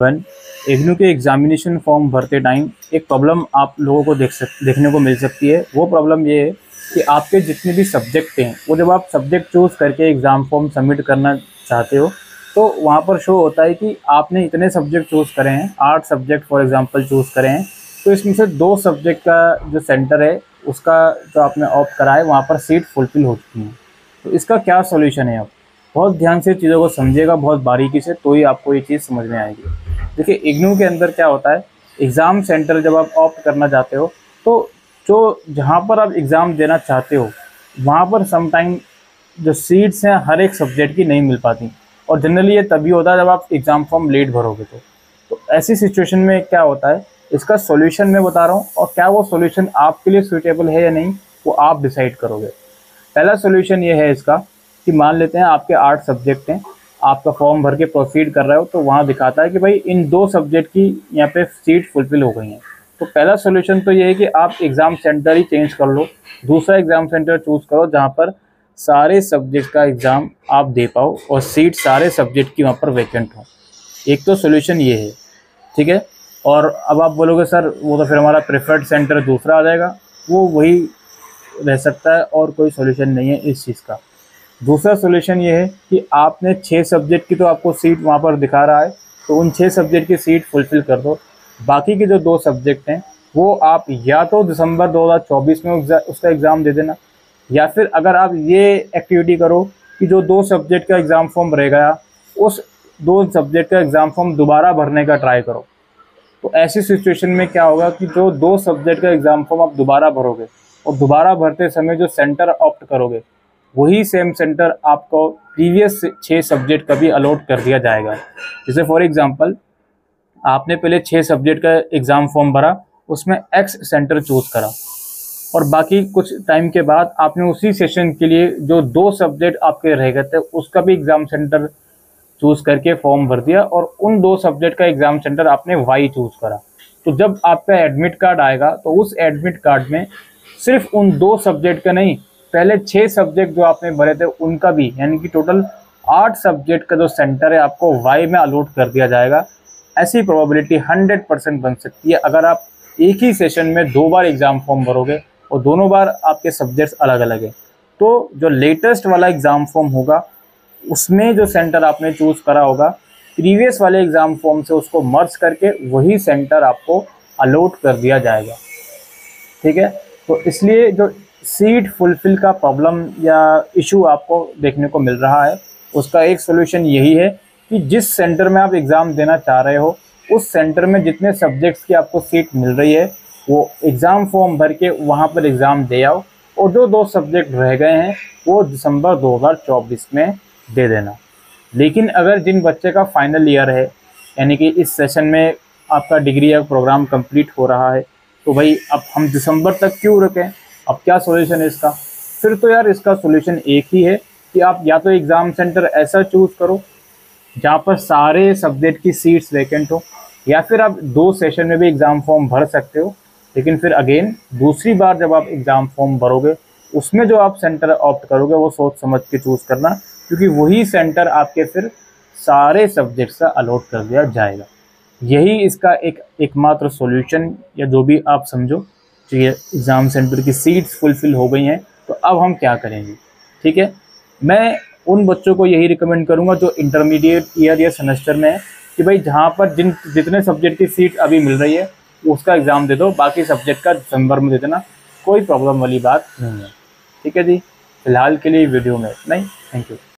One IGNOU के examination form भरते time एक प्रॉब्लम आप लोगों को देखने को मिल सकती है। वो प्रॉब्लम ये है कि आपके जितने भी सब्जेक्ट हैं वो जब आप सब्जेक्ट चूज़ करके एग्ज़ाम फॉर्म सबमिट करना चाहते हो तो वहाँ पर शो होता है कि आपने इतने सब्जेक्ट चूज़ करे हैं, 8 सब्जेक्ट फॉर एग्जांपल चूज़ करे हैं, तो इसमें से 2 सब्जेक्ट का जो सेंटर है उसका जो आपने ऑप्ट करा है वहाँ पर सीट फुलफिल हो चुकी है। तो इसका क्या सॉल्यूशन है? अब बहुत ध्यान से चीज़ों को समझिएगा, बहुत बारीकी से, तो ही आपको ये चीज़ समझ में आएगी। देखिए इग्नू के अंदर क्या होता है, एग्ज़ाम सेंटर जब आप ऑप्ट करना चाहते हो तो जो जहाँ पर आप एग्ज़ाम देना चाहते हो वहाँ पर समटाइम जो सीट्स हैं हर एक सब्जेक्ट की नहीं मिल पाती, और जनरली ये तभी होता है जब आप एग्ज़ाम फॉर्म लेट भरोगे। तो ऐसी सिचुएशन में क्या होता है, इसका सॉल्यूशन मैं बता रहा हूँ, और क्या वो सॉल्यूशन आपके लिए सूटेबल है या नहीं वो आप डिसाइड करोगे। पहला सॉल्यूशन ये है इसका कि मान लेते हैं आपके 8 सब्जेक्ट हैं, आपका फॉर्म भर के प्रोसीड कर रहे हो तो वहाँ दिखाता है कि भाई इन 2 सब्जेक्ट की यहाँ पे सीट फुलफिल हो गई हैं। तो पहला सॉल्यूशन तो ये है कि आप एग्ज़ाम सेंटर ही चेंज कर लो, दूसरा एग्ज़ाम सेंटर चूज़ करो जहाँ पर सारे सब्जेक्ट का एग्ज़ाम आप दे पाओ और सीट सारे सब्जेक्ट की वहाँ पर वैकेंट हो। एक तो सॉल्यूशन ये है, ठीक है। और अब आप बोलोगे सर वो तो फिर हमारा प्रेफर्ड सेंटर दूसरा आ जाएगा, वो वही रह सकता है और कोई सॉल्यूशन नहीं है इस चीज़ का। दूसरा सॉल्यूशन ये है कि आपने 6 सब्जेक्ट की तो आपको सीट वहाँ पर दिखा रहा है, तो उन 6 सब्जेक्ट की सीट फुलफ़िल कर दो। बाकी के जो 2 सब्जेक्ट हैं वो आप या तो दिसंबर 2024 में उसका एग्ज़ाम दे देना, या फिर अगर आप ये एक्टिविटी करो कि जो 2 सब्जेक्ट का एग्ज़ाम फॉर्म रहेगा उस 2 सब्जेक्ट का एग्ज़ाम फॉर्म दोबारा भरने का ट्राई करो। तो ऐसी सिचुएशन में क्या होगा कि जो 2 सब्जेक्ट का एग्ज़ाम फॉर्म आप दोबारा भरोगे और दोबारा भरते समय जो सेंटर ऑप्ट करोगे वही सेम सेंटर आपको प्रीवियस 6 सब्जेक्ट का भी अलॉट कर दिया जाएगा। जैसे फॉर एग्जांपल आपने पहले 6 सब्जेक्ट का एग्ज़ाम फॉर्म भरा, उसमें एक्स सेंटर चूज़ करा, और बाकी कुछ टाइम के बाद आपने उसी सेशन के लिए जो 2 सब्जेक्ट आपके रह गए थे उसका भी एग्ज़ाम सेंटर चूज़ करके फॉर्म भर दिया, और उन 2 सब्जेक्ट का एग्ज़ाम सेंटर आपने वाई चूज़ करा। तो जब आपका एडमिट कार्ड आएगा तो उस एडमिट कार्ड में सिर्फ उन 2 सब्जेक्ट का नहीं, पहले 6 सब्जेक्ट जो आपने भरे थे उनका भी, यानी कि टोटल 8 सब्जेक्ट का जो सेंटर है आपको वाई में अलॉट कर दिया जाएगा। ऐसी प्रोबेबिलिटी 100% बन सकती है अगर आप एक ही सेशन में 2 बार एग्ज़ाम फॉर्म भरोगे और दोनों बार आपके सब्जेक्ट्स अलग अलग हैं। तो जो लेटेस्ट वाला एग्ज़ाम फॉर्म होगा उसमें जो सेंटर आपने चूज़ करा होगा प्रीवियस वाले एग्ज़ाम फॉर्म से उसको मर्ज करके वही सेंटर आपको अलॉट कर दिया जाएगा, ठीक है। तो इसलिए जो सीट फुलफिल का प्रॉब्लम या इशू आपको देखने को मिल रहा है उसका एक सॉल्यूशन यही है कि जिस सेंटर में आप एग्ज़ाम देना चाह रहे हो उस सेंटर में जितने सब्जेक्ट्स की आपको सीट मिल रही है वो एग्ज़ाम फॉर्म भर के वहाँ पर एग्ज़ाम दे आओ, और जो 2 सब्जेक्ट रह गए हैं वो दिसंबर 2024 में दे देना। लेकिन अगर जिन बच्चे का फाइनल ईयर है, यानी कि इस सेशन में आपका डिग्री या प्रोग्राम कंप्लीट हो रहा है, तो भाई अब हम दिसंबर तक क्यों रुकें? अब क्या सॉल्यूशन है इसका? फिर तो यार इसका सॉल्यूशन एक ही है कि आप या तो एग्ज़ाम सेंटर ऐसा चूज़ करो जहाँ पर सारे सब्जेक्ट की सीट्स वैकेंट हो, या फिर आप 2 सेशन में भी एग्ज़ाम फॉर्म भर सकते हो। लेकिन फिर अगेन दूसरी बार जब आप एग्ज़ाम फॉर्म भरोगे उसमें जो आप सेंटर ऑप्ट करोगे वो सोच समझ के चूज़ करना, क्योंकि वही सेंटर आपके फिर सारे सब्जेक्ट्स का अलॉट कर दिया जाएगा। यही इसका एकमात्र सॉल्यूशन, या जो भी आप समझो। तो ये एग्ज़ाम सेंटर की सीट्स फुलफ़िल हो गई हैं, तो अब हम क्या करेंगे, ठीक है। मैं उन बच्चों को यही रिकमेंड करूँगा जो इंटरमीडिएट ईयर या सेमेस्टर में है कि भाई जहाँ पर जितने सब्जेक्ट की सीट अभी मिल रही है उसका एग्ज़ाम दे दो, बाकी सब्जेक्ट का दिसंबर में दे देना, कोई प्रॉब्लम वाली बात नहीं है, ठीक है जी। फिलहाल के लिए वीडियो में इतना ही। Thank you.